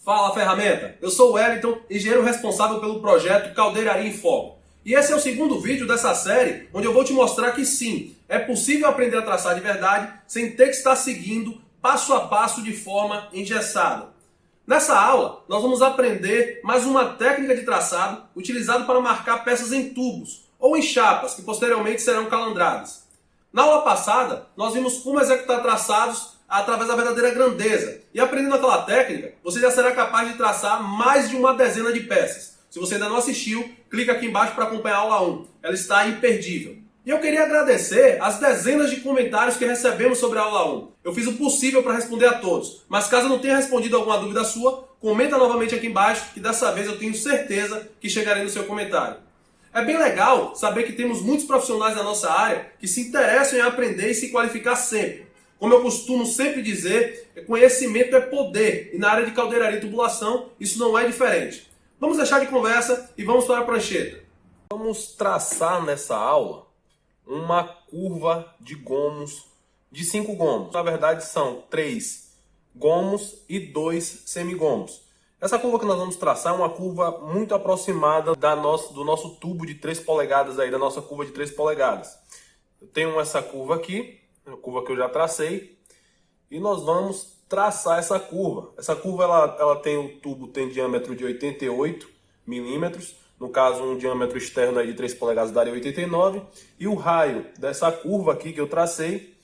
Fala, ferramenta! Eu sou o Wellington, engenheiro responsável pelo projeto Caldeiraria em Foco. E esse é o segundo vídeo dessa série, onde eu vou te mostrar que sim, é possível aprender a traçar de verdade sem ter que estar seguindo passo a passo de forma engessada. Nessa aula, nós vamos aprender mais uma técnica de traçado utilizada para marcar peças em tubos ou em chapas, que posteriormente serão calandradas. Na aula passada, nós vimos como executar traçados através da verdadeira grandeza. E aprendendo aquela técnica, você já será capaz de traçar mais de uma dezena de peças. Se você ainda não assistiu, clica aqui embaixo para acompanhar a aula 1. Ela está imperdível. E eu queria agradecer as dezenas de comentários que recebemos sobre a aula 1. Eu fiz o possível para responder a todos. Mas caso eu não tenha respondido alguma dúvida sua, comenta novamente aqui embaixo, que dessa vez eu tenho certeza que chegarei no seu comentário. É bem legal saber que temos muitos profissionais da nossa área que se interessam em aprender e se qualificar sempre. Como eu costumo sempre dizer, conhecimento é poder, e na área de caldeiraria e tubulação isso não é diferente. Vamos deixar de conversa e vamos para a prancheta. Vamos traçar nessa aula uma curva de gomos, de 5 gomos. Na verdade são 3 gomos e 2 semigomos. Essa curva que nós vamos traçar é uma curva muito aproximada do nosso tubo de 3 polegadas, aí, da nossa curva de 3 polegadas. Eu tenho essa curva aqui, a curva que eu já tracei, e nós vamos traçar essa curva. Essa curva o tubo tem diâmetro de 88 milímetros, no caso um diâmetro externo aí de 3 polegadas daria 89, e o raio dessa curva aqui que eu tracei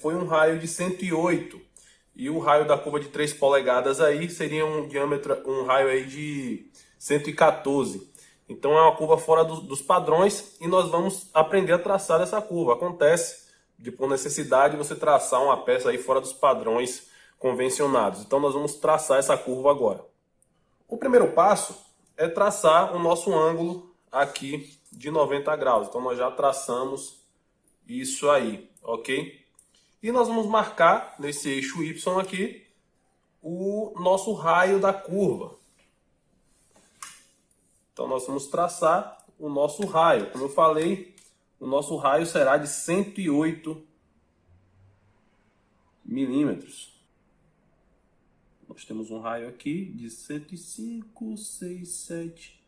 foi um raio de 108. E o raio da curva de 3 polegadas aí seria um raio aí de 114. Então é uma curva fora dos padrões e nós vamos aprender a traçar essa curva. Acontece de, por necessidade, você traçar uma peça aí fora dos padrões convencionados. Então nós vamos traçar essa curva agora. O primeiro passo é traçar o nosso ângulo aqui de 90 graus. Então nós já traçamos isso aí, ok? E nós vamos marcar nesse eixo Y aqui o nosso raio da curva. Então nós vamos traçar o nosso raio. Como eu falei, o nosso raio será de 108 milímetros. Nós temos um raio aqui de 105, 6, 7,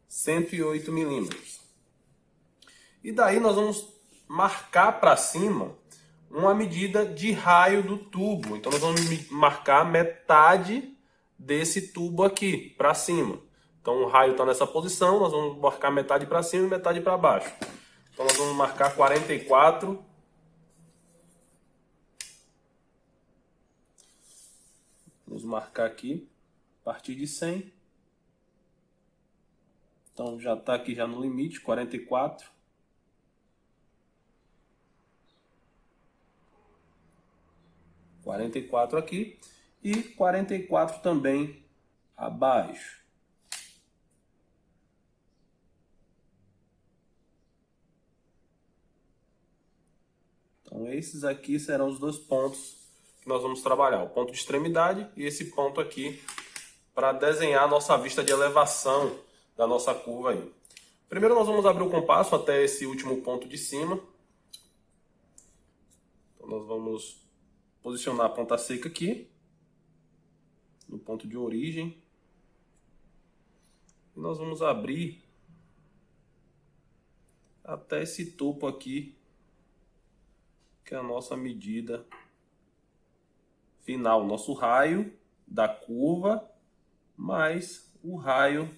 108 milímetros. E daí nós vamos marcar para cima uma medida de raio do tubo. Então nós vamos marcar metade desse tubo aqui para cima. Então o raio está nessa posição, nós vamos marcar metade para cima e metade para baixo. Então nós vamos marcar 44. Vamos marcar aqui a partir de 100. Então já está aqui já no limite, 44. Aqui e 44 também abaixo. Então esses aqui serão os dois pontos que nós vamos trabalhar, o ponto de extremidade e esse ponto aqui para desenhar a nossa vista de elevação da nossa curva aí. Primeiro nós vamos abrir o compasso até esse último ponto de cima. Então nós vamos posicionar a ponta seca aqui, no ponto de origem. E nós vamos abrir até esse topo aqui, que é a nossa medida final, nosso raio da curva, mais o raio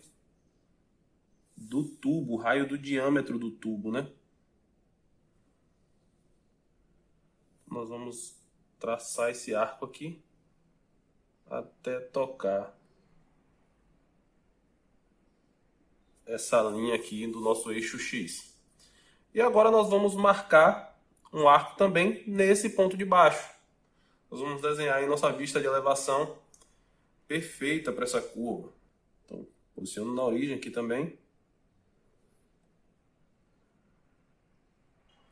do tubo, o raio do diâmetro do tubo, né? Nós vamos traçar esse arco aqui até tocar essa linha aqui do nosso eixo X. E agora nós vamos marcar um arco também nesse ponto de baixo. Nós vamos desenhar aí nossa vista de elevação perfeita para essa curva. Então, posiciono na origem aqui também.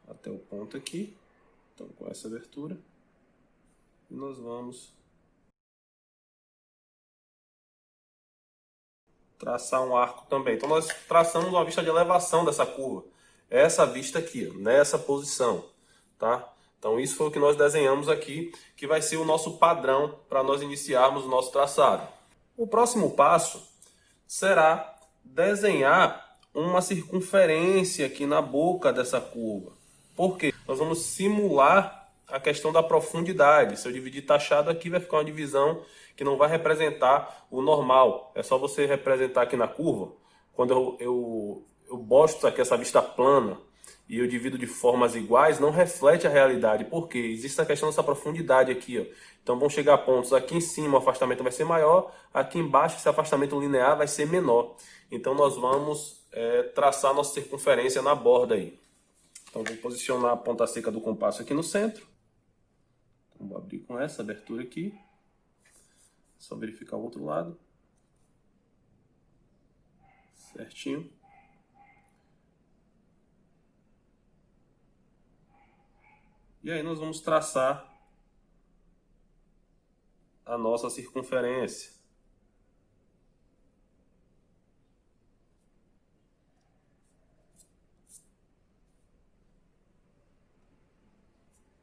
Até o ponto aqui. Então, com essa abertura. E nós vamos traçar um arco também. Então nós traçamos uma vista de elevação dessa curva. Essa vista aqui, nessa posição, tá? Então isso foi o que nós desenhamos aqui, que vai ser o nosso padrão para nós iniciarmos o nosso traçado. O próximo passo será desenhar uma circunferência aqui na boca dessa curva. Por quê? Nós vamos simular a questão da profundidade. Se eu dividir taxado aqui, vai ficar uma divisão que não vai representar o normal. É só você representar aqui na curva. Quando eu boto aqui essa vista plana e eu divido de formas iguais, não reflete a realidade. Por quê? Existe a questão dessa profundidade aqui, ó. Então vão chegar pontos aqui em cima, o afastamento vai ser maior, aqui embaixo esse afastamento linear vai ser menor. Então nós vamos traçar nossa circunferência na borda aí. Então vou posicionar a ponta seca do compasso aqui no centro. Então, vou abrir com essa abertura aqui. Só verificar o outro lado. Certinho. E aí nós vamos traçar a nossa circunferência.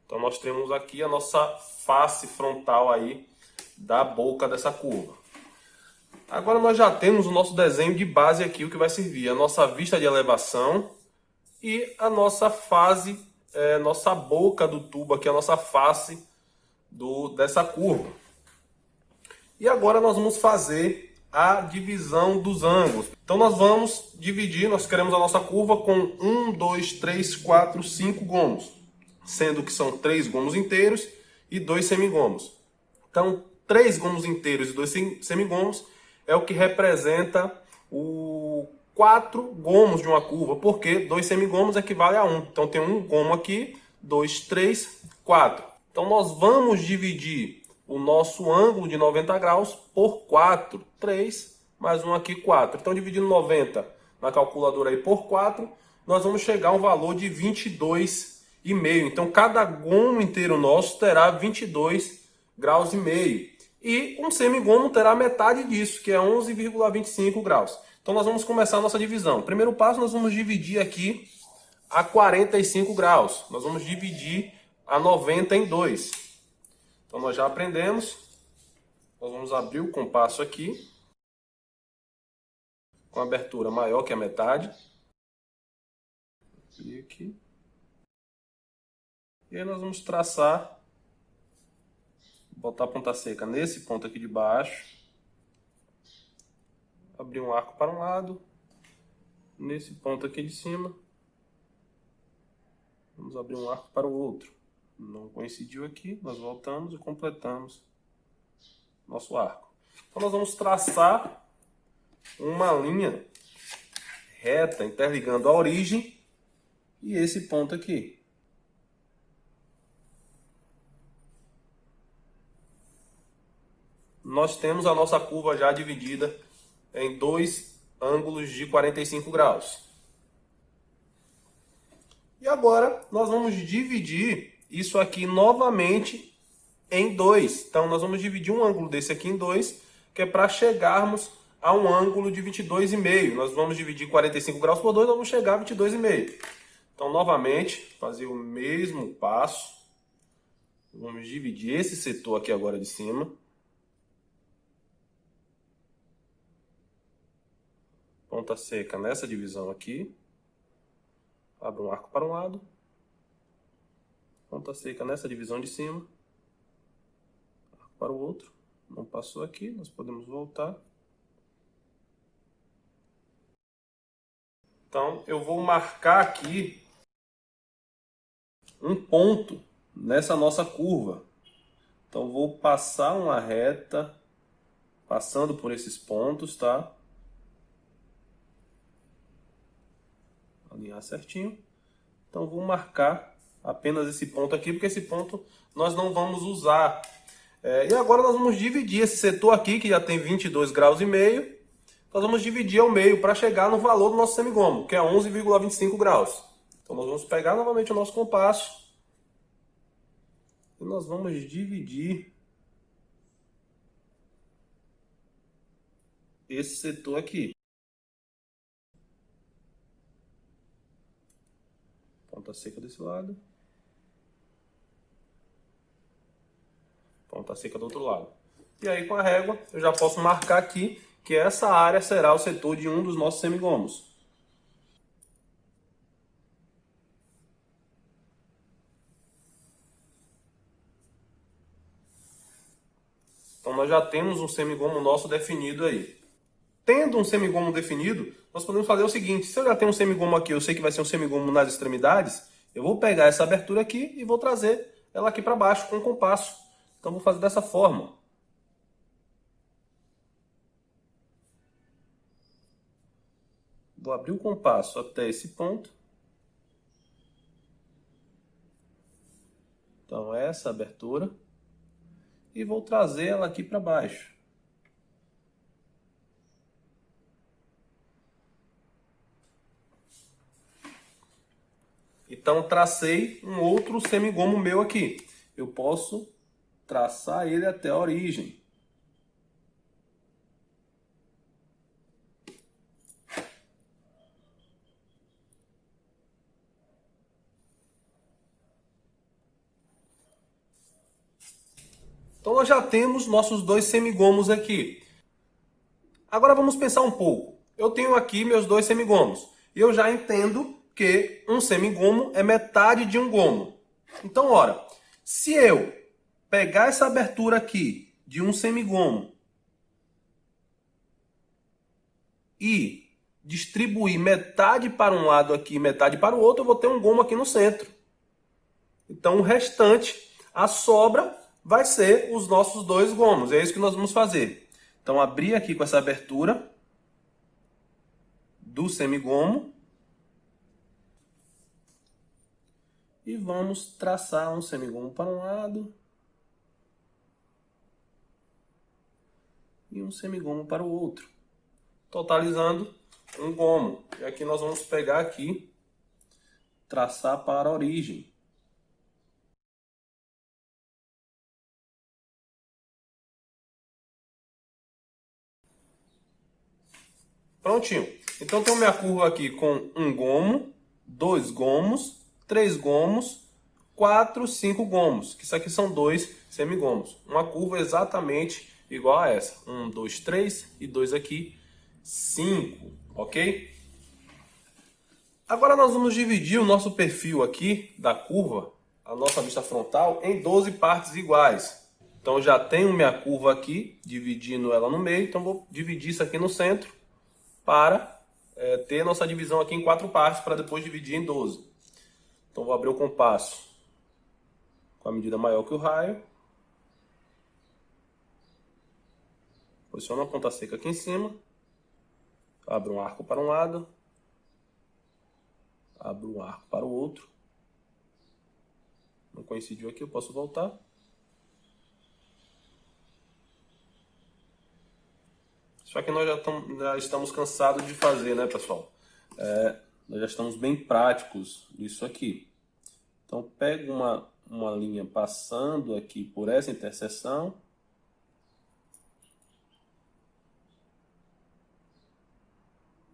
Então nós temos aqui a nossa face frontal aí da boca dessa curva. Agora nós já temos o nosso desenho de base aqui, o que vai servir a nossa vista de elevação e a nossa fase, nossa boca do tubo aqui, a nossa face dessa curva. E agora nós vamos fazer a divisão dos ângulos. Então nós vamos dividir, nós queremos a nossa curva com 1, 2, 3, 4, 5 gomos. Sendo que são 3 gomos inteiros e 2 semigomos. Então 3 gomos inteiros e 2 semigomos é o que representa o 4 gomos de uma curva. Porque 2 semigomos equivale a 1. Então tem um gomo aqui, 2, 3, 4. Então nós vamos dividir o nosso ângulo de 90 graus por 4. 3 mais 1 aqui, 4. Então dividindo 90 na calculadora aí por 4, nós vamos chegar a um valor de 22,5. Então cada gomo inteiro nosso terá 22 graus e meio. E um semigomo terá metade disso, que é 11,25 graus. Então nós vamos começar a nossa divisão. Primeiro passo, nós vamos dividir aqui a 45 graus. Nós vamos dividir a 90 em 2. Então nós já aprendemos. Nós vamos abrir o compasso aqui, com abertura maior que a metade. E aqui. E aí nós vamos traçar, botar a ponta seca nesse ponto aqui de baixo, abrir um arco para um lado, nesse ponto aqui de cima, vamos abrir um arco para o outro. Não coincidiu aqui, nós voltamos e completamos nosso arco. Então nós vamos traçar uma linha reta interligando a origem e esse ponto aqui. Nós temos a nossa curva já dividida em 2 ângulos de 45 graus. E agora nós vamos dividir isso aqui novamente em 2. Então nós vamos dividir um ângulo desse aqui em 2, que é para chegarmos a um ângulo de 22,5. Nós vamos dividir 45 graus por 2, nós vamos chegar a 22,5. Então novamente, fazer o mesmo passo. Vamos dividir esse setor aqui agora de cima. Ponta seca nessa divisão aqui. Abre um arco para um lado. Ponta seca nessa divisão de cima. Arco para o outro. Não passou aqui, nós podemos voltar. Então eu vou marcar aqui um ponto nessa nossa curva. Então vou passar uma reta, passando por esses pontos, tá? Alinhar certinho. Então vou marcar apenas esse ponto aqui, porque esse ponto nós não vamos usar. E agora nós vamos dividir esse setor aqui, que já tem 22 graus e meio. Nós vamos dividir ao meio para chegar no valor do nosso semigomo, que é 11,25 graus. Então nós vamos pegar novamente o nosso compasso e nós vamos dividir esse setor aqui. Ponta seca desse lado. Ponta seca do outro lado. E aí com a régua eu já posso marcar aqui que essa área será o setor de um dos nossos semigomos. Então nós já temos um semigomo nosso definido aí. Tendo um semigomo definido, nós podemos fazer o seguinte: se eu já tenho um semigomo aqui, eu sei que vai ser um semigomo nas extremidades, eu vou pegar essa abertura aqui e vou trazer ela aqui para baixo com o compasso. Então vou fazer dessa forma. Vou abrir o compasso até esse ponto. Então essa abertura. E vou trazer ela aqui para baixo. Então tracei um outro semigomo meu aqui. Eu posso traçar ele até a origem. Então nós já temos nossos dois semigomos aqui. Agora vamos pensar um pouco. Eu tenho aqui meus dois semigomos. E eu já entendo que um semigomo é metade de um gomo. Então, ora, se eu pegar essa abertura aqui de um semigomo e distribuir metade para um lado aqui e metade para o outro, eu vou ter um gomo aqui no centro. Então o restante, a sobra, vai ser os nossos dois gomos. É isso que nós vamos fazer. Então abrir aqui com essa abertura do semigomo. E vamos traçar um semigomo para um lado. E um semigomo para o outro. Totalizando um gomo. E aqui nós vamos pegar aqui, traçar para a origem. Prontinho. Então tenho minha curva aqui com um gomo, dois gomos, três gomos, 4, 5 gomos. Que isso aqui são dois semigomos. Uma curva exatamente igual a essa. 1, 2, 3 e 2 aqui, 5, ok? Agora nós vamos dividir o nosso perfil aqui da curva, a nossa vista frontal, em 12 partes iguais. Então já tenho minha curva aqui, dividindo ela no meio. Então vou dividir isso aqui no centro para ter nossa divisão aqui em 4 partes, para depois dividir em 12. Então vou abrir o compasso com a medida maior que o raio. Posiciono a ponta seca aqui em cima. Abro um arco para um lado. Abro um arco para o outro. Não coincidiu aqui, eu posso voltar. Só que nós já estamos cansados de fazer, né, pessoal? Nós já estamos bem práticos nisso aqui. Então, pego uma linha passando aqui por essa interseção.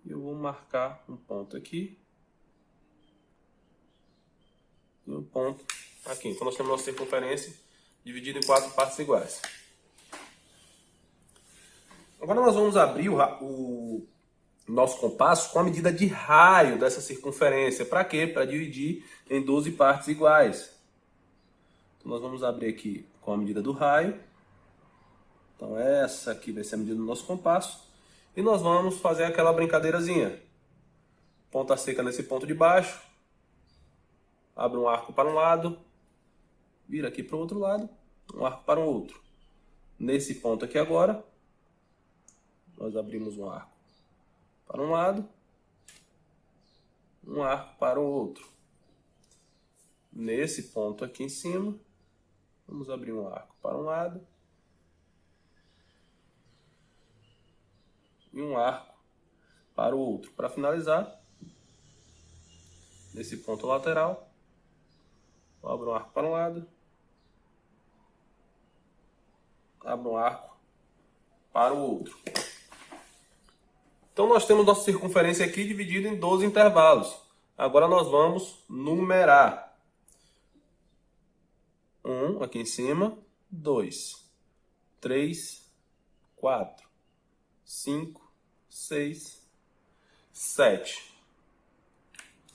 E eu vou marcar um ponto aqui. E um ponto aqui. Então, nós temos nossa circunferência dividida em 4 partes iguais. Agora nós vamos abrir o nosso compasso com a medida de raio dessa circunferência. Para quê? Para dividir em 12 partes iguais. Então nós vamos abrir aqui com a medida do raio. Então essa aqui vai ser a medida do nosso compasso. E nós vamos fazer aquela brincadeirazinha. Ponta seca nesse ponto de baixo. Abre um arco para um lado. Vira aqui para o outro lado. Um arco para o outro. Nesse ponto aqui agora, nós abrimos um arco para um lado, um arco para o outro. Nesse ponto aqui em cima, vamos abrir um arco para um lado e um arco para o outro. Para finalizar, nesse ponto lateral, abro um arco para um lado, abro um arco para o outro. Então nós temos nossa circunferência aqui dividida em 12 intervalos. Agora nós vamos numerar. 1 aqui em cima, 2, 3, 4, 5, 6, 7.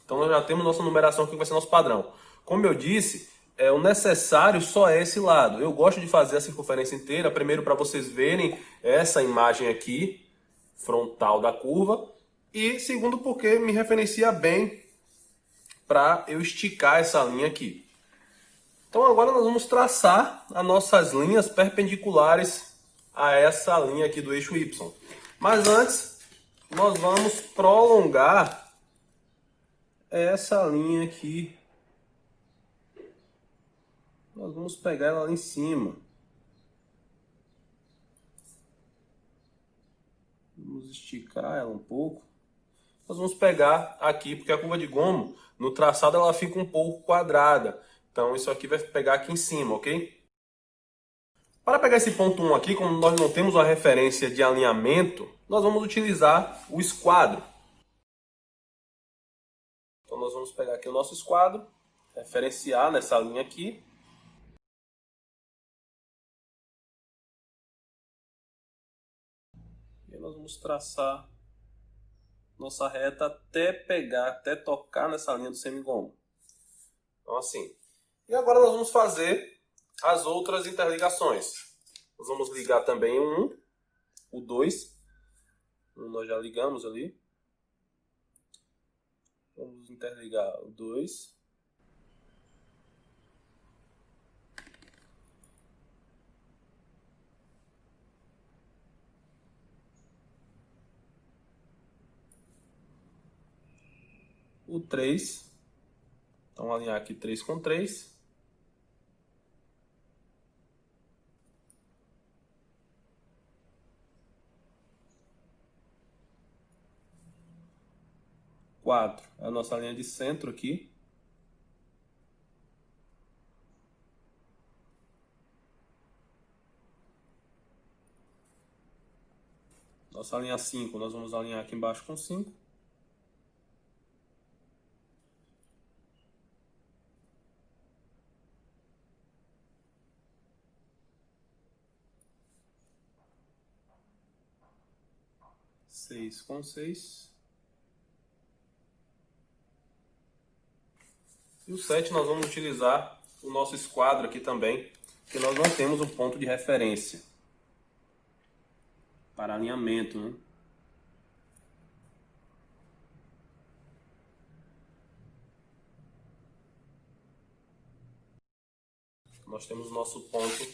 Então nós já temos nossa numeração aqui que vai ser nosso padrão. Como eu disse, o necessário só é esse lado. Eu gosto de fazer a circunferência inteira, primeiro para vocês verem essa imagem aqui, frontal da curva, e segundo porque me referencia bem para eu esticar essa linha aqui. Então agora nós vamos traçar as nossas linhas perpendiculares a essa linha aqui do eixo Y. Mas antes, nós vamos prolongar essa linha aqui. Nós vamos pegar ela lá em cima. Vamos esticar ela um pouco. Nós vamos pegar aqui, porque a curva de gomo, no traçado, ela fica um pouco quadrada. Então isso aqui vai pegar aqui em cima, ok? Para pegar esse ponto 1 aqui, como nós não temos uma referência de alinhamento, nós vamos utilizar o esquadro. Então nós vamos pegar aqui o nosso esquadro, referenciar nessa linha aqui. E nós vamos traçar nossa reta até pegar, até tocar nessa linha do semigomo. Então assim. E agora nós vamos fazer as outras interligações. Nós vamos ligar também o 1, o 2. Nós já ligamos ali. Vamos interligar o 2. O 3. Então alinhar aqui 3 com 3. A nossa linha de centro aqui. Nossa linha 5, nós vamos alinhar aqui embaixo com 5. Seis com 6. E o 7 nós vamos utilizar o nosso esquadro aqui também, porque nós não temos um ponto de referência para alinhamento, né? Nós temos o nosso ponto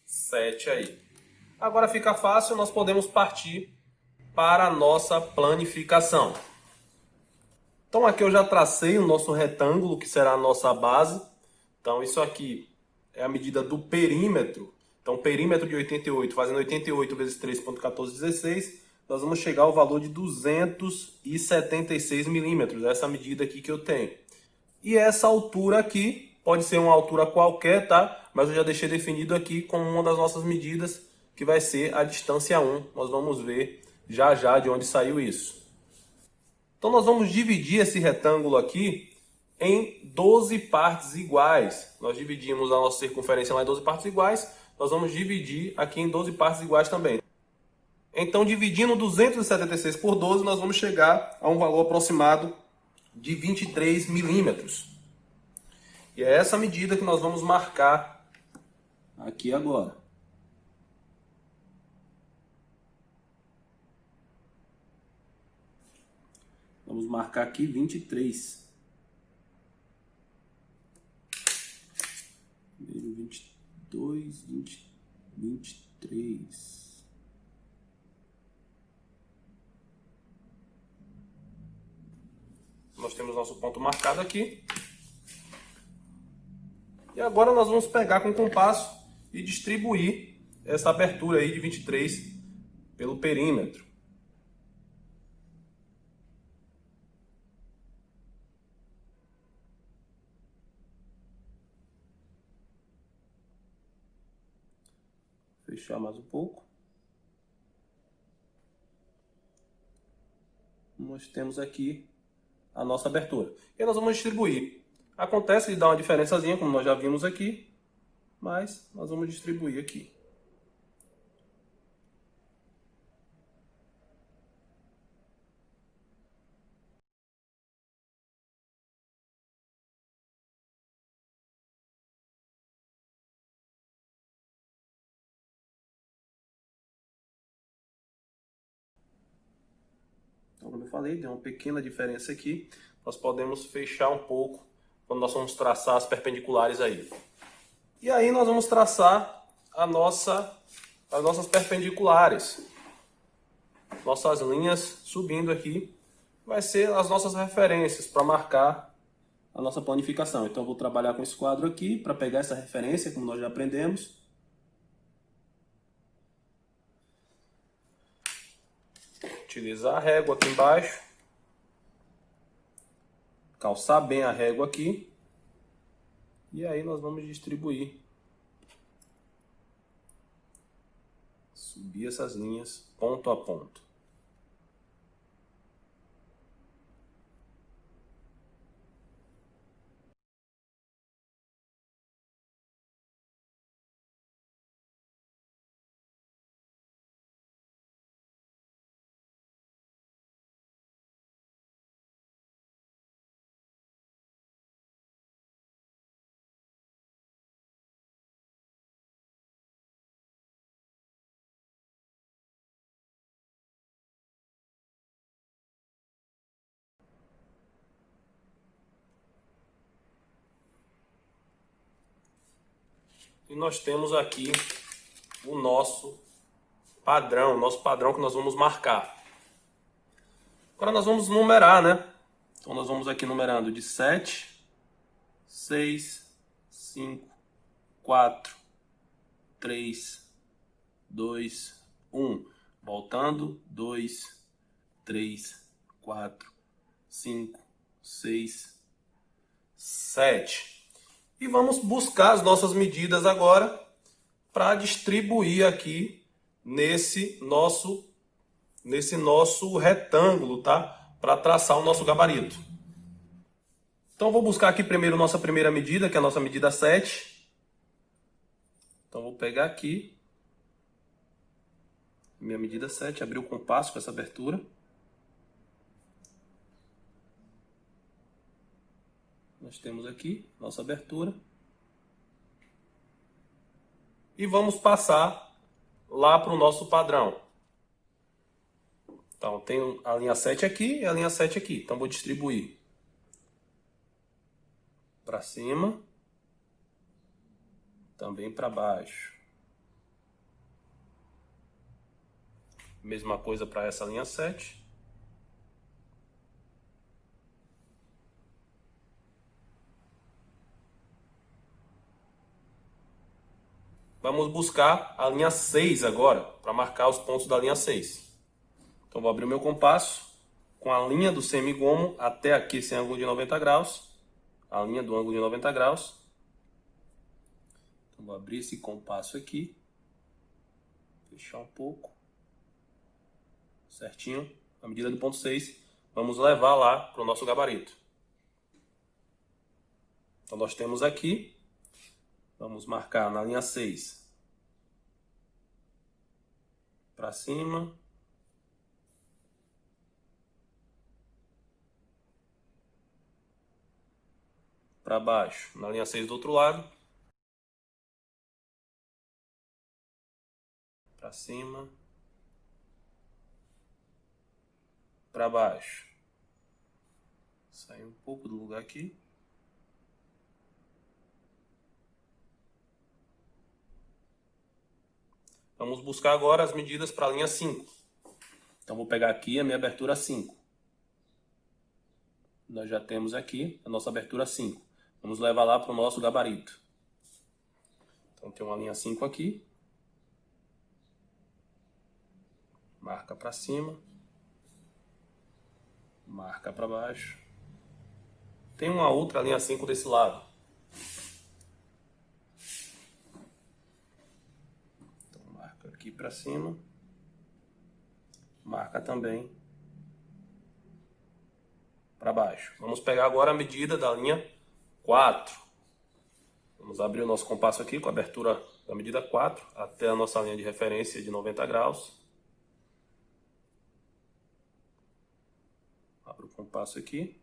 7 aí. Agora fica fácil, nós podemos partir para a nossa planificação. Então aqui eu já tracei o nosso retângulo, que será a nossa base. Então isso aqui é a medida do perímetro. Então perímetro de 88, fazendo 88 vezes 3,1416, nós vamos chegar ao valor de 276 milímetros. Essa medida aqui que eu tenho. E essa altura aqui, pode ser uma altura qualquer, tá? Mas eu já deixei definido aqui como uma das nossas medidas, que vai ser a distância 1. Nós vamos ver já já de onde saiu isso. Então nós vamos dividir esse retângulo aqui em 12 partes iguais. Nós dividimos a nossa circunferência lá em 12 partes iguais. Nós vamos dividir aqui em 12 partes iguais também. Então, dividindo 276 por 12, nós vamos chegar a um valor aproximado de 23 milímetros. E é essa medida que nós vamos marcar aqui agora. Vamos marcar aqui 23. 22, 23. Nós temos nosso ponto marcado aqui. E agora nós vamos pegar com o compasso e distribuir essa abertura aí de 23 pelo perímetro. Fechar mais um pouco. Nós temos aqui a nossa abertura. E nós vamos distribuir. Acontece de dar uma diferençazinha, como nós já vimos aqui. mas nós vamos distribuir aqui. Então, como eu falei, deu uma pequena diferença aqui. Nós podemos fechar um pouco quando nós vamos traçar as perpendiculares aí. E aí nós vamos traçar as nossas perpendiculares. Nossas linhas subindo aqui vai ser as nossas referências para marcar a nossa planificação. Então eu vou trabalhar com esse quadro aqui para pegar essa referência, como nós já aprendemos. Utilizar a régua aqui embaixo. Calçar bem a régua aqui. E aí nós vamos distribuir. Subir essas linhas ponto a ponto. E nós temos aqui o nosso padrão que nós vamos marcar. Agora nós vamos numerar, né? Então nós vamos aqui numerando de 7, 6, 5, 4, 3, 2, 1. Voltando, 2, 3, 4, 5, 6, 7. E vamos buscar as nossas medidas agora para distribuir aqui nesse nosso retângulo, tá? Para traçar o nosso gabarito. Então vou buscar aqui primeiro nossa primeira medida, que é a nossa medida 7. Então vou pegar aqui minha medida 7, abrir o compasso com essa abertura. Nós temos aqui nossa abertura. E vamos passar lá para o nosso padrão. Então, tem a linha 7 aqui e a linha 7 aqui. Então, vou distribuir para cima, também para baixo. Mesma coisa para essa linha 7. Vamos buscar a linha 6 agora, para marcar os pontos da linha 6. Então vou abrir o meu compasso com a linha do semigomo até aqui esse ângulo de 90 graus. A linha do ângulo de 90 graus. Então vou abrir esse compasso aqui. Fechar um pouco. Certinho. A medida do ponto 6. Vamos levar lá para o nosso gabarito. Então nós temos aqui. Vamos marcar na linha 6 para cima, para baixo, na linha 6 do outro lado, para cima, para baixo. Sai um pouco do lugar aqui. Vamos buscar agora as medidas para a linha 5. Então vou pegar aqui a minha abertura 5. Nós já temos aqui a nossa abertura 5. Vamos levar lá para o nosso gabarito. Então tem uma linha 5 aqui. Marca para cima. Marca para baixo. Tem uma outra linha 5 desse lado. Aqui para cima, marca também para baixo. Vamos pegar agora a medida da linha 4. Vamos abrir o nosso compasso aqui com a abertura da medida 4 até a nossa linha de referência de 90 graus. Abro o compasso aqui.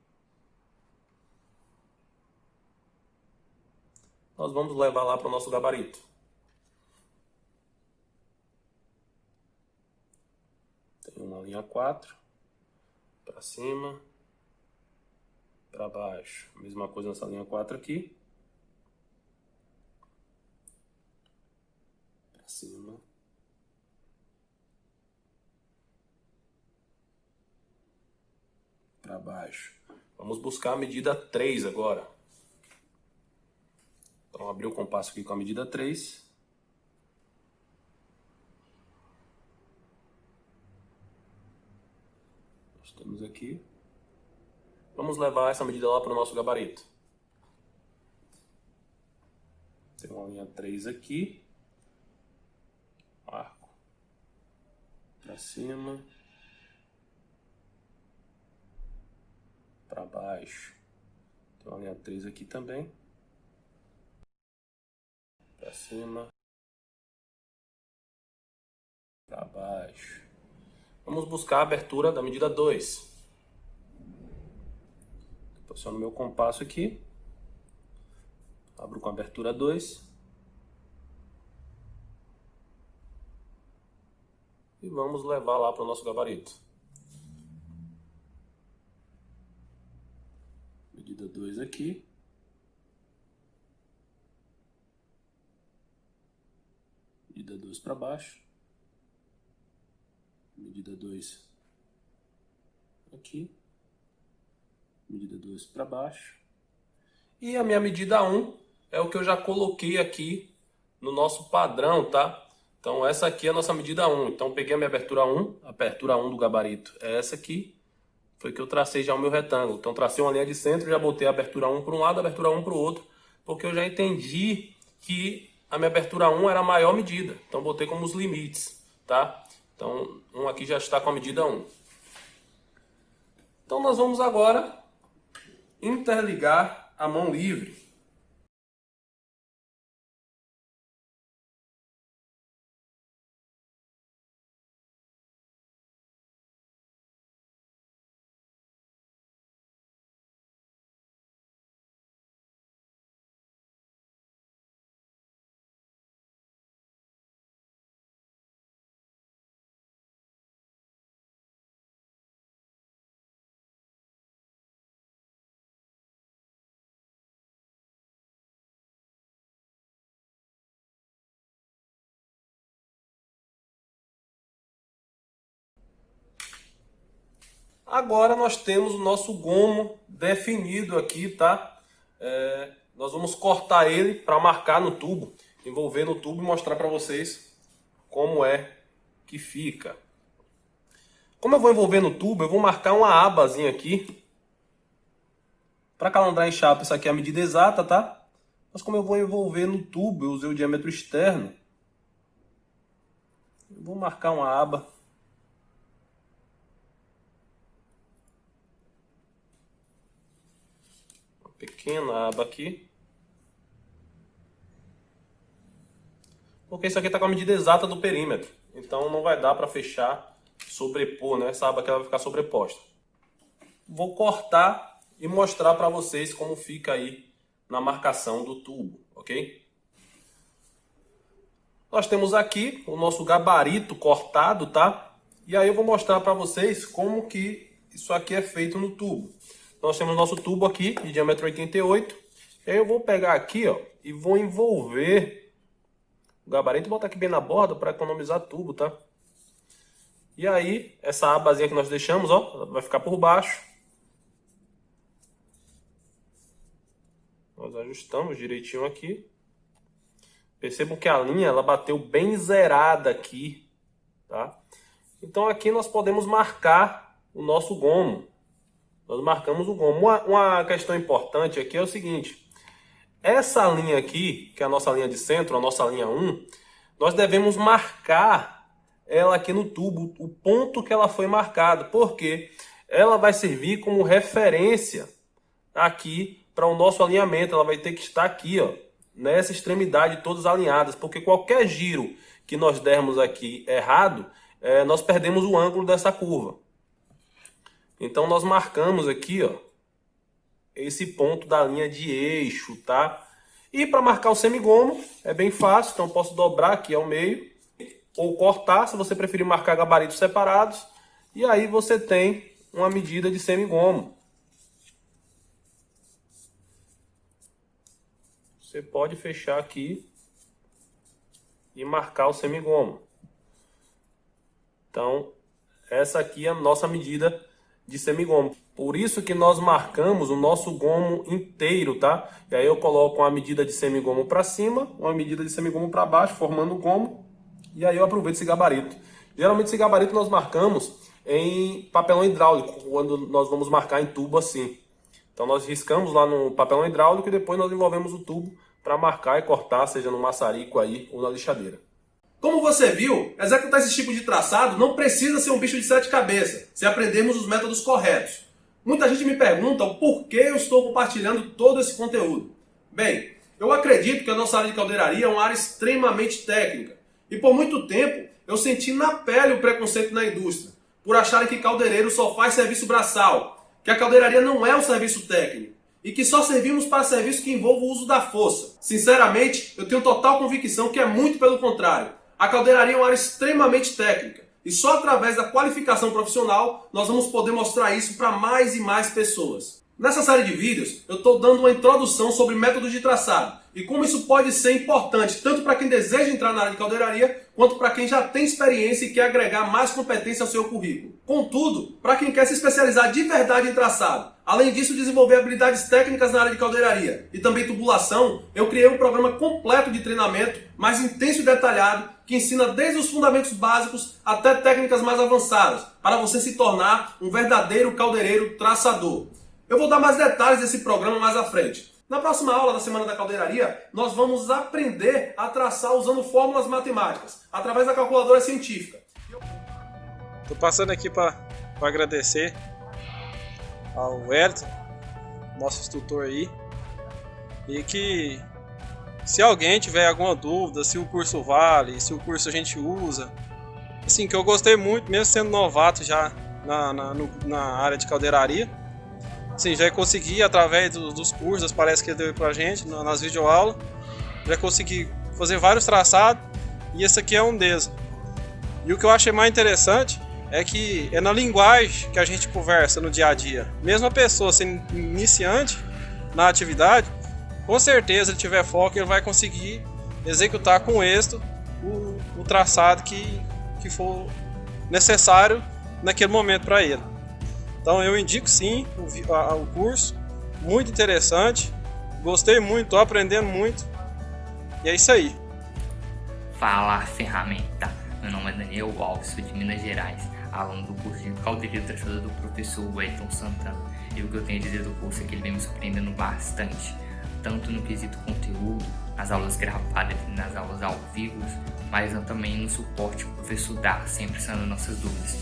Nós vamos levar lá para o nosso gabarito. Tem uma linha 4, para cima, para baixo. Mesma coisa nessa linha 4 aqui. Para cima. Para baixo. Vamos buscar a medida 3 agora. Então, abrir o compasso aqui com a medida 3. Nós temos aqui. Vamos levar essa medida lá para o nosso gabarito. Tem uma linha 3 aqui. Arco. Para cima. Para baixo. Tem uma linha 3 aqui também. Para cima. Para baixo. Vamos buscar a abertura da medida 2. Posiciono meu compasso aqui. Abro com a abertura 2. E vamos levar lá para o nosso gabarito. Medida 2 aqui. Medida 2 para baixo. Medida 2 aqui. Medida 2 para baixo. E a minha medida 1 é o que eu já coloquei aqui no nosso padrão, tá? Então essa aqui é a nossa medida 1. Então peguei a minha abertura 1, a abertura 1 do gabarito é essa aqui. Foi que eu tracei já o meu retângulo. Então tracei uma linha de centro, já botei a abertura 1 para um lado, a abertura 1 para o outro, porque eu já entendi que a minha abertura 1 era a maior medida. Então botei como os limites, tá? Então um aqui já está com a medida 1. Então nós vamos agora interligar a mão livre. Agora nós temos o nosso gomo definido aqui, tá? Nós vamos cortar ele para marcar no tubo, envolver no tubo e mostrar para vocês como é que fica. Como eu vou envolver no tubo, eu vou marcar uma abazinha aqui. Para calandrar em chapa, isso aqui é a medida exata, tá? Mas como eu vou envolver no tubo, eu usei o diâmetro externo. Eu vou marcar uma aba. Pequena aba aqui, porque isso aqui está com a medida exata do perímetro, então não vai dar para fechar, sobrepor, né? Essa aba aqui ela vai ficar sobreposta. Vou cortar e mostrar para vocês como fica aí na marcação do tubo, ok? Nós temos aqui o nosso gabarito cortado, tá? E aí eu vou mostrar para vocês como que isso aqui é feito no tubo. Nós temos nosso tubo aqui de diâmetro 88. E aí eu vou pegar aqui, ó, e vou envolver o gabarito e botar aqui bem na borda para economizar tubo, tá? E aí, essa abazinha que nós deixamos, ó, ela vai ficar por baixo. Nós ajustamos direitinho aqui. Percebam que a linha, ela bateu bem zerada aqui, tá? Então aqui nós podemos marcar o nosso gomo. Nós marcamos o gomo. Uma questão importante aqui é o seguinte. Essa linha aqui, que é a nossa linha de centro, a nossa linha 1, nós devemos marcar ela aqui no tubo, o ponto que ela foi marcada, porque ela vai servir como referência aqui para o nosso alinhamento. Ela vai ter que estar aqui, ó, nessa extremidade todas alinhadas, porque qualquer giro que nós dermos aqui errado, nós perdemos o ângulo dessa curva. Então nós marcamos aqui, ó, esse ponto da linha de eixo, tá? E para marcar o semigomo é bem fácil, então eu posso dobrar aqui ao meio ou cortar, se você preferir marcar gabaritos separados, e aí você tem uma medida de semigomo. Você pode fechar aqui e marcar o semigomo. Então, essa aqui é a nossa medida de semigomo. Por isso que nós marcamos o nosso gomo inteiro, tá? E aí eu coloco uma medida de semigomo para cima, uma medida de semigomo para baixo, formando o gomo. E aí eu aproveito esse gabarito. Geralmente esse gabarito nós marcamos em papelão hidráulico, quando nós vamos marcar em tubo assim. Então nós riscamos lá no papelão hidráulico e depois nós envolvemos o tubo para marcar e cortar, seja no maçarico aí ou na lixadeira. Como você viu, executar esse tipo de traçado não precisa ser um bicho de 7 cabeças, se aprendermos os métodos corretos. Muita gente me pergunta o porquê eu estou compartilhando todo esse conteúdo. Bem, eu acredito que a nossa área de caldeiraria é uma área extremamente técnica. E por muito tempo eu senti na pele o preconceito na indústria, por acharem que caldeireiro só faz serviço braçal, que a caldeiraria não é um serviço técnico e que só servimos para serviço que envolva o uso da força. Sinceramente, eu tenho total convicção que é muito pelo contrário. A caldeiraria é uma área extremamente técnica e só através da qualificação profissional nós vamos poder mostrar isso para mais e mais pessoas. Nessa série de vídeos eu estou dando uma introdução sobre métodos de traçado e como isso pode ser importante tanto para quem deseja entrar na área de caldeiraria quanto para quem já tem experiência e quer agregar mais competência ao seu currículo. Contudo, para quem quer se especializar de verdade em traçado, além disso desenvolver habilidades técnicas na área de caldeiraria e também tubulação, eu criei um programa completo de treinamento mais intenso e detalhado que ensina desde os fundamentos básicos até técnicas mais avançadas para você se tornar um verdadeiro caldeireiro traçador. Eu vou dar mais detalhes desse programa mais à frente. Na próxima aula da Semana da Caldeiraria, nós vamos aprender a traçar usando fórmulas matemáticas, através da calculadora científica. Estou passando aqui para agradecer ao Wellington, nosso instrutor aí, e que se alguém tiver alguma dúvida, se o curso vale, se o curso a gente usa, assim, que eu gostei muito, mesmo sendo novato já na área de caldeiraria. Sim, já consegui através dos cursos, parece que ele deu pra gente, nas videoaulas, já consegui fazer vários traçados e esse aqui é um deles. E o que eu achei mais interessante é que é na linguagem que a gente conversa no dia a dia. Mesmo a pessoa sendo iniciante na atividade, com certeza ele tiver foco, ele vai conseguir executar com êxito o traçado que for necessário naquele momento para ele. Então eu indico sim o curso, muito interessante, gostei muito, estou aprendendo muito, e é isso aí. Fala ferramenta, meu nome é Daniel Alves, sou de Minas Gerais, aluno do curso de Caldeireiro Traçador do professor Wellington Santana. E o que eu tenho a dizer do curso é que ele vem me surpreendendo bastante, tanto no quesito conteúdo, nas aulas gravadas e nas aulas ao vivo, mas também no suporte que o professor dá, sempre sanando nossas dúvidas.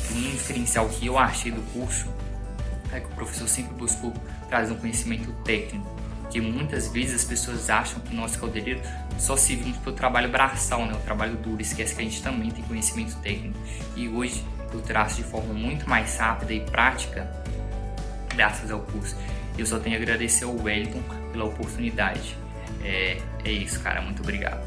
Um diferencial que eu achei do curso é que o professor sempre buscou trazer um conhecimento técnico, porque muitas vezes as pessoas acham que nós caldeireiros só servimos para o trabalho braçal, né? O trabalho duro, esquece que a gente também tem conhecimento técnico. E hoje eu traço de forma muito mais rápida e prática graças ao curso. Eu só tenho a agradecer ao Wellington pela oportunidade. É isso, cara, muito obrigado.